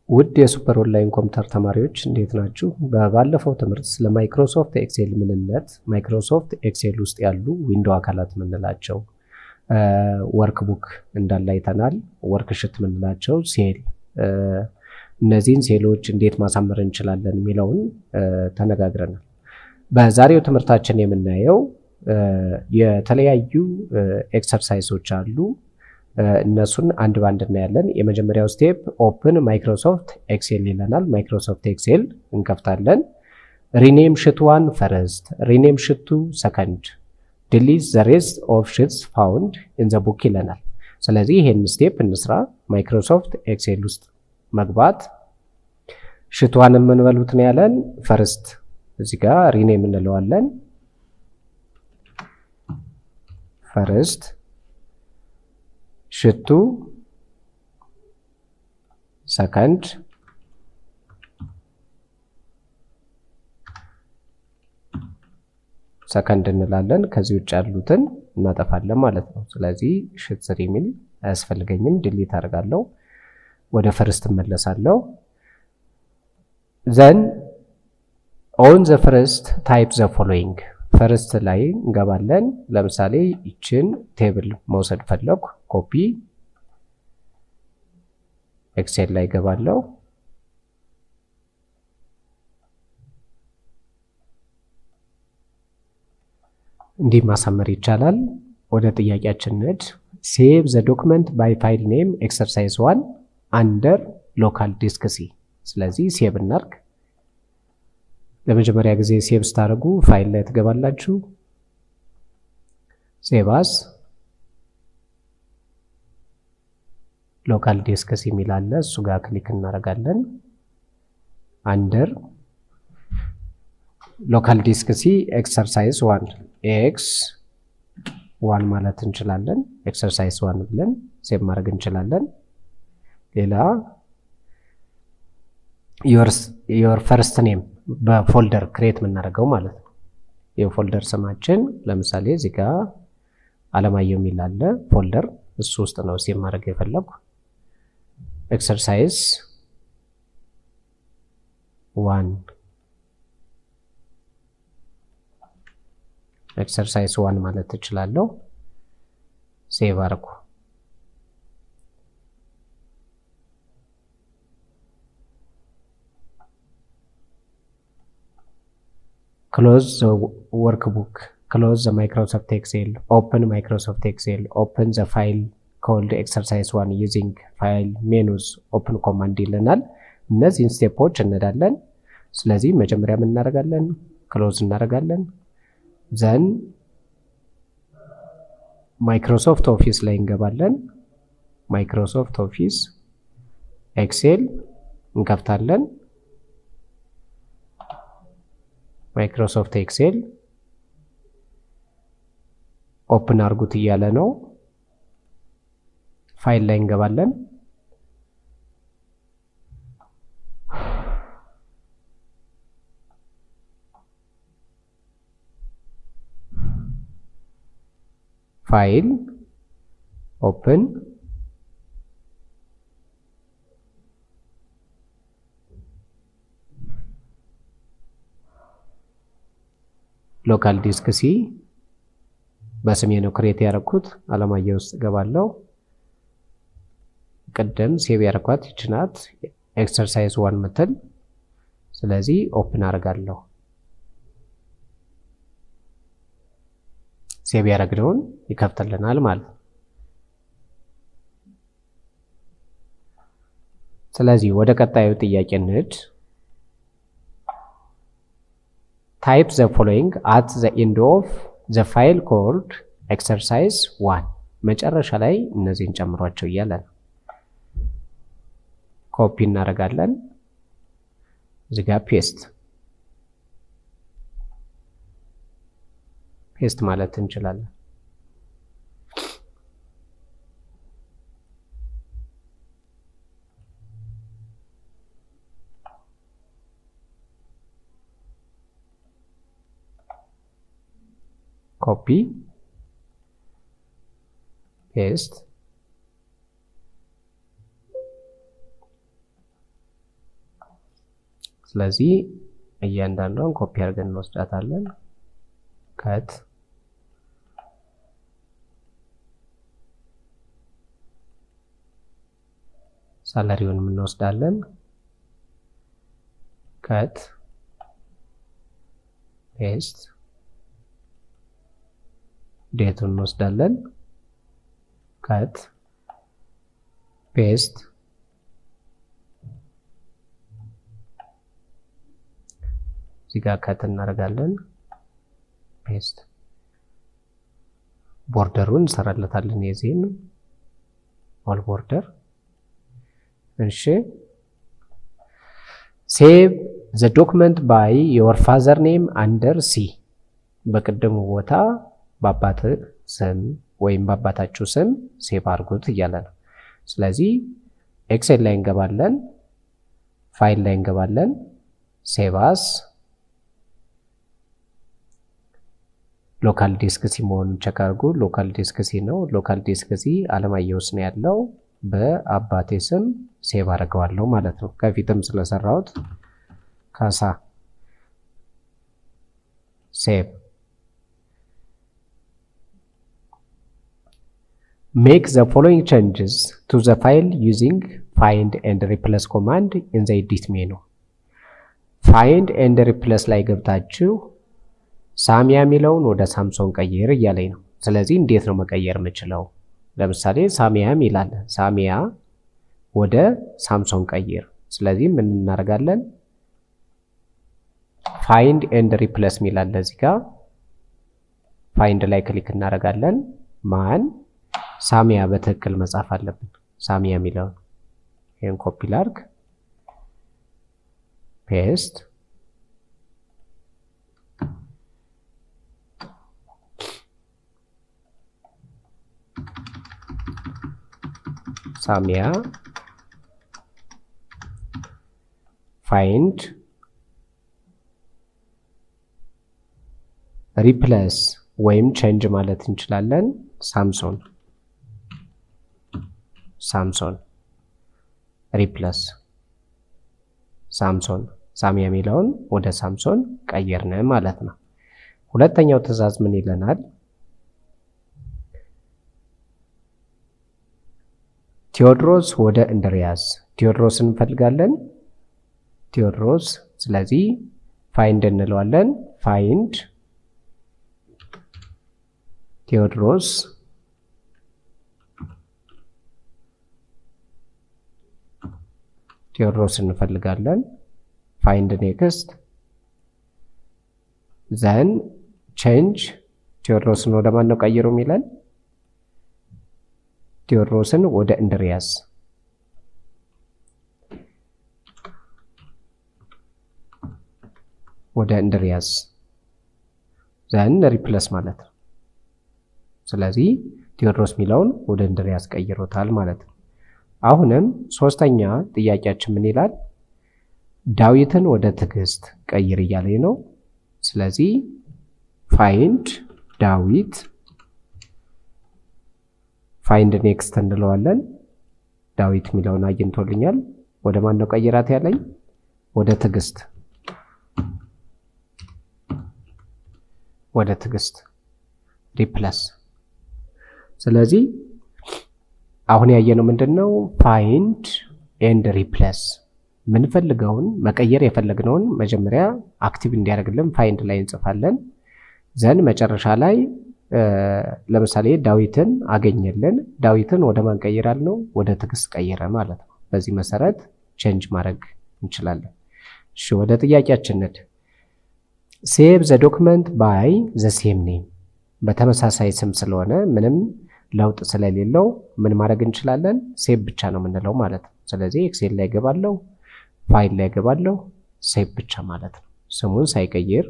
ውድ የሱፐር ኦንላይን ኮምፒውተር ተማሪዎች እንዴት ናችሁ? በባለፈው ትምህርት ስለ ማይክሮሶፍት ኤክሴል ምንነት፣ ማይክሮሶፍት ኤክሴል ውስጥ ያሉ ዊንዶው አካላት ምንላቸው፣ ወርክቡክ እንዳለ አይተናል። ወርክሽት ምንላቸው፣ ሴል፣ እነዚህን ሴሎች እንዴት ማሳመር እንችላለን የሚለውን ተነጋግረናል። በዛሬው ትምህርታችን የምናየው የተለያዩ ኤክሰርሳይሶች አሉ። እነሱን አንድ ባንድ እናያለን። የመጀመሪያው ስቴፕ ኦፕን ማይክሮሶፍት ኤክሴል ይለናል። ማይክሮሶፍት ኤክሴል እንከፍታለን። ሪኔም ሽት 1 ፈርስት፣ ሪኔም ሽት 2 ሰከንድ፣ ዲሊት ዘ ሬስት ኦፍ ሽትስ ፋውንድ ኢን ዘ ቡክ ይለናል። ስለዚህ ይሄን ስቴፕ እንስራ። ማይክሮሶፍት ኤክሴል ውስጥ መግባት፣ ሽት 1 የምንበሉት ነው ያለን። ፈርስት እዚህ ጋር ሪኔም እንለዋለን። ፈርስት ሽቱ ሰከንድ እንላለን። ከዚህ ውጭ ያሉትን እናጠፋለን ማለት ነው። ስለዚህ ሽት 3 የሚል አያስፈልገኝም፣ ዲሊት አደርጋለሁ። ወደ ፈርስት እመለሳለሁ። ዘን ኦን ዘ ፈርስት ታይፕ ዘ ፎሎዊንግ፣ ፈርስት ላይ እንገባለን። ለምሳሌ ይችን ቴብል መውሰድ ፈለኩ፣ ኮፒ ኤክሴል ላይ ገባለሁ። እንዲህ ማሳመር ይቻላል። ወደ ጥያቄያችን እንሂድ። ሴቭ ዘ ዶክመንት ባይ ፋይል ኔም ኤክሰርሳይዝ 1 አንደር ሎካል ዲስክ ሲ። ስለዚህ ሴቭ እናርግ። ለመጀመሪያ ጊዜ ሴቭ ስታደርጉ ፋይል ላይ ትገባላችሁ። ሴቭ አስ ሎካል ዲስክ ሲ የሚል አለ። እሱ ጋር ክሊክ እናደርጋለን። አንደር ሎካል ዲስክ ሲ ኤክሰርሳይዝ 1 ኤክስ 1 ማለት እንችላለን። ኤክሰርሳይዝ 1 ብለን ሴቭ ማድረግ እንችላለን። ሌላ ዮር ፈርስት ኔም በፎልደር ክሬት የምናደርገው ማለት ነው። የፎልደር ስማችን ለምሳሌ እዚህ ጋር አለማየሁ የሚል አለ ፎልደር፣ እሱ ውስጥ ነው ሴቭ ማድረግ የፈለኩ። ኤክሰርሳይዝ 1 ኤክሰርሳይዝ 1 ማለት እችላለሁ። ሴቭ አድርጉ። Close the workbook, close the Microsoft Excel, open Microsoft Excel, open the file called exercise 1 using file menus, open command ይለናል። እነዚህን ስቴፖች እንሄዳለን። ስለዚህ መጀመሪያ ምን እናደርጋለን? ክሎዝ እናደርጋለን። ዘን ማይክሮሶፍት ኦፊስ ላይ እንገባለን። ማይክሮሶፍት ኦፊስ ኤክሴል እንከፍታለን። ማይክሮሶፍት ኤክሴል ኦፕን አድርጉት እያለ ነው። ፋይል ላይ እንገባለን። ፋይል ኦፕን ሎካል ዲስክ ሲ በስሜ ነው ክሬት ያደረኩት። አለማየሁ ውስጥ ገባለሁ። ቀደም ሴቭ ያደረኳት ይችናት ኤክሰርሳይዝ 1 ምትል። ስለዚህ ኦፕን አደርጋለሁ። ሴቭ ያደረግነውን ይከፍተልናል ማለት። ስለዚህ ወደ ቀጣዩ ጥያቄ እንሂድ። Type the following at the end of the file called exercise 1 መጨረሻ ላይ እነዚህን ጨምሯቸው እያለ ነው። ኮፒ እናደርጋለን። እዚህ ጋር ፔስት ማለት እንችላለን። ኮፒ ፔስት ስለዚህ እያንዳንዷን ኮፒ አድርገን እንወስዳታለን። ከት ሳላሪውን እንወስዳለን። ከት ፔስት ዴቱን እንወስዳለን። ከት ፔስት እዚህ ጋር ከት እናደርጋለን። ፔስት ቦርደሩን እንሰራለታለን። የዚህን ኦል ቦርደር እሺ ሴቭ ዘ ዶክመንት ባይ ዮር ፋዘር ኔም አንደር ሲ በቅድሙ ቦታ በአባት ስም ወይም በአባታችሁ ስም ሴቭ አድርጉት እያለ ነው። ስለዚህ ኤክሴል ላይ እንገባለን፣ ፋይል ላይ እንገባለን፣ ሴቭ አስ ሎካል ዲስክ ሲ መሆኑን ቼክ አድርጉ። ሎካል ዲስክ ሲ ነው። ሎካል ዲስክ ሲ አለማየሁስ ነው ያለው። በአባቴ ስም ሴቭ አድርገዋለሁ ማለት ነው። ከፊትም ስለሰራሁት ካሳ ሴቭ make the following changes to the file using find and replace command in the edit menu find and replace ላይ ገብታችሁ ሳሚያ የሚለውን ወደ ሳምሶን ቀይር እያለኝ ነው። ስለዚህ እንዴት ነው መቀየር የምችለው? ለምሳሌ ሳሚያ ይላል። ሳሚያ ወደ ሳምሶን ቀይር። ስለዚህ ምን እናደርጋለን? find and replace ሚላል እዚህ ጋር find ላይ ክሊክ እናደርጋለን። ማን ሳሚያ በትክክል መጻፍ አለብን። ሳሚያ የሚለውን ይሄን ኮፒ ላድርግ፣ ፔስት ሳሚያ ፋይንድ ሪፕሌስ ወይም ቼንጅ ማለት እንችላለን። ሳምሶን ሪፕሌስ ሳምሶን ሳሚያ የሚለውን ወደ ሳምሶን ቀየርን ማለት ነው። ሁለተኛው ትዕዛዝ ምን ይለናል? ቴዎድሮስ ወደ እንድሪያስ። ቴዎድሮስ እንፈልጋለን። ቴዎድሮስ ስለዚህ ፋይንድ እንለዋለን። ፋይንድ ቴዎድሮስ ቴዎድሮስ እንፈልጋለን። ፋይንድ ኔክስት ዘን ቼንጅ ቴዎድሮስን ወደ ማን ነው ቀይሩ የሚለን? ቴዎድሮስን ወደ እንድሪያስ። ወደ እንድሪያስ ዘን ሪፕሌስ ማለት ነው። ስለዚህ ቴዎድሮስ ሚለውን ወደ እንድሪያስ ቀይሮታል ማለት ነው። አሁንም ሶስተኛ ጥያቄያችን ምን ይላል? ዳዊትን ወደ ትዕግስት ቀይር እያለኝ ነው። ስለዚህ ፋይንድ ዳዊት ፋይንድ ኔክስት እንለዋለን። ዳዊት ሚለውን አግኝቶልኛል። ወደ ማን ነው ቀይራት ያለኝ? ወደ ትዕግስት። ወደ ትዕግስት ሪፕሌስ። ስለዚህ አሁን ያየነው ምንድነው? ፋይንድ ኤንድ ሪፕሌስ። ምንፈልገውን መቀየር የፈለግነውን መጀመሪያ አክቲቭ እንዲያደርግልን ፋይንድ ላይ እንጽፋለን። ዘን መጨረሻ ላይ ለምሳሌ ዳዊትን አገኘልን። ዳዊትን ወደ ማን ቀይራል ነው? ወደ ትዕግስት ቀይረ ማለት ነው። በዚህ መሰረት ቼንጅ ማድረግ እንችላለን። እሺ ወደ ጥያቄያችን እንሂድ። ሴቭ ዘ ዶክመንት ባይ ዘ ሴም ኔም። በተመሳሳይ ስም ስለሆነ ምንም ለውጥ ስለሌለው ምን ማድረግ እንችላለን? ሴቭ ብቻ ነው የምንለው ማለት ነው። ስለዚህ ኤክሴል ላይ ገባለሁ፣ ፋይል ላይ ገባለሁ፣ ሴቭ ብቻ ማለት ነው። ስሙን ሳይቀይር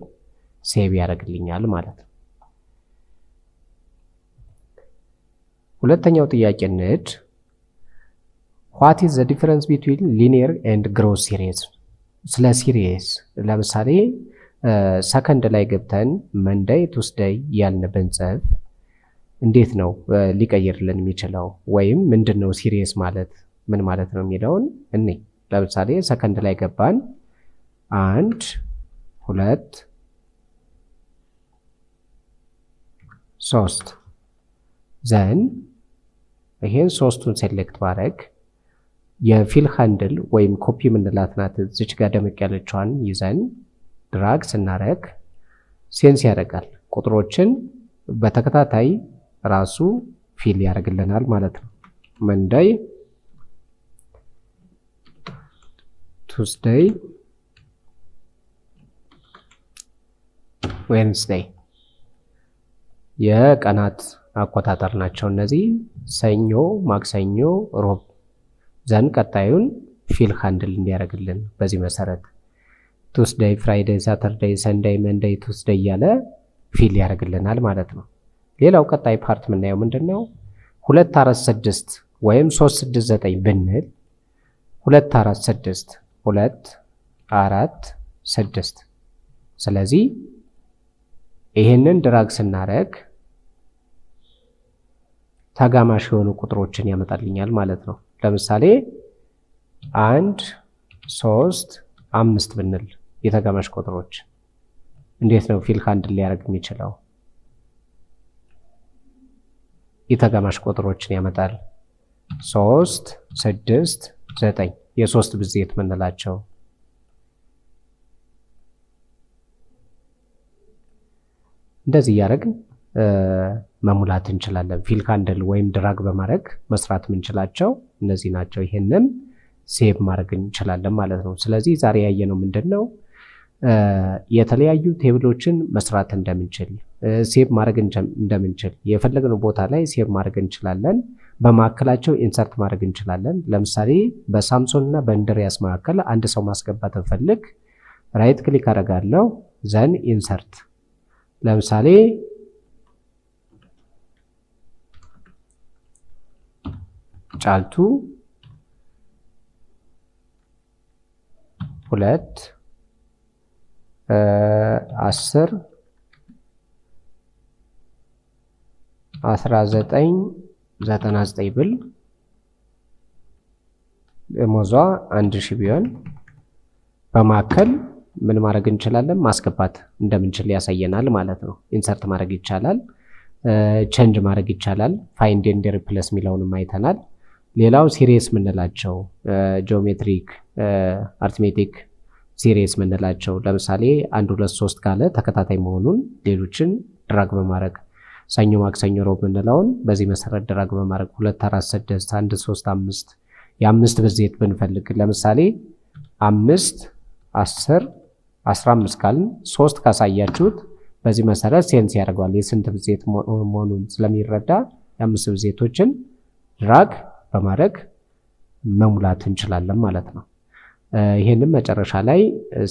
ሴቭ ያደርግልኛል ማለት ነው። ሁለተኛው ጥያቄ እንሂድ። what is the difference between linear and growth series? ስለ ሲሪስ ለምሳሌ ሰከንድ ላይ ገብተን መንደይ ቱስደይ ያልን ብንጽፍ እንዴት ነው ሊቀይርልን የሚችለው? ወይም ምንድነው ሲሪየስ ማለት ምን ማለት ነው የሚለውን እኔ ለምሳሌ ሰከንድ ላይ ገባን 1 2 3 ዘን ይሄን ሶስቱን ሴሌክት ባረግ የፊል ሃንድል ወይም ኮፒ ምንላት ናት እዚች ጋር ደመቅ ያለችዋን ይዘን ድራግ ስናረግ ሴንስ ያደርጋል። ቁጥሮችን በተከታታይ ራሱ ፊል ያደርግልናል ማለት ነው። መንደይ ቱስዴይ ዌንስዴይ የቀናት አቆጣጠር ናቸው እነዚህ። ሰኞ፣ ማክሰኞ፣ ሮብ ዘን ቀጣዩን ፊል ሃንድል እንዲያደርግልን በዚህ መሰረት ቱስዴይ፣ ፍራይዴይ፣ ሳተርዴይ፣ ሰንዴይ፣ መንዴይ፣ ቱስዴይ ያለ ፊል ያደርግልናል ማለት ነው። ሌላው ቀጣይ ፓርት የምናየው ምንድነው 2 4 6 ወይም 3 6 9 ብንል 2 4 6 2 4 6 ስለዚህ ይሄንን ድራግ ስናረግ ተጋማሽ የሆኑ ቁጥሮችን ያመጣልኛል ማለት ነው። ለምሳሌ 1 3 5 ብንል የተጋማሽ ቁጥሮች እንዴት ነው ፊል ሃንድል ሊያደርግ የሚችለው? የተጋማሽ ቁጥሮችን ያመጣል። 3 6 9 የሶስት ብዜት ምንላቸው እንደዚህ ያደርግን መሙላት እንችላለን። ፊል ሃንድል ወይም ድራግ በማድረግ መስራት ምንችላቸው እነዚህ ናቸው። ይሄንን ሴቭ ማድረግ እንችላለን ማለት ነው። ስለዚህ ዛሬ ያየነው ምንድነው የተለያዩ ቴብሎችን መስራት እንደምንችል፣ ሴቭ ማድረግ እንደምንችል፣ የፈለግነው ቦታ ላይ ሴቭ ማድረግ እንችላለን። በማዕከላቸው ኢንሰርት ማድረግ እንችላለን። ለምሳሌ በሳምሶን እና በእንድሪያስ መካከል አንድ ሰው ማስገባት እንፈልግ ራይት ክሊክ አደርጋለሁ ዘን ኢንሰርት ለምሳሌ ጫልቱ 2 10 1999 ብል ደሞዟ 1000 ቢሆን በማከል ምን ማድረግ እንችላለን ማስገባት እንደምንችል ያሳየናል ማለት ነው። ኢንሰርት ማድረግ ይቻላል፣ ቼንጅ ማድረግ ይቻላል። ፋይንድ ኤንድ ሪፕሌስ ሚለውንም አይተናል። ሌላው ሲሪየስ ምንላቸው ጂኦሜትሪክ አርትሜቲክ ሲሪየስ ምንላቸው ለምሳሌ 1 2 3 ካለ ተከታታይ መሆኑን ሌሎችን ድራግ በማድረግ ሰኞ ማክሰኞ ሮብ ምንለውን በዚህ መሰረት ድራግ በማድረግ 2 4 6 1 3 5 የአምስት ብዜት ብንፈልግ ለምሳሌ 5 10 15 ካልን 3 ካሳያችሁት በዚህ መሰረት ሴንስ ያደርጋል የስንት ብዜት መሆኑን ስለሚረዳ የአምስት ብዜቶችን ድራግ በማድረግ መሙላት እንችላለን ማለት ነው። ይሄንን መጨረሻ ላይ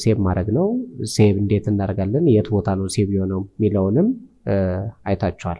ሴቭ ማድረግ ነው። ሴቭ እንዴት እናደርጋለን፣ የት ቦታ ነው ሴቭ የሆነው ሚለውንም አይታችኋል።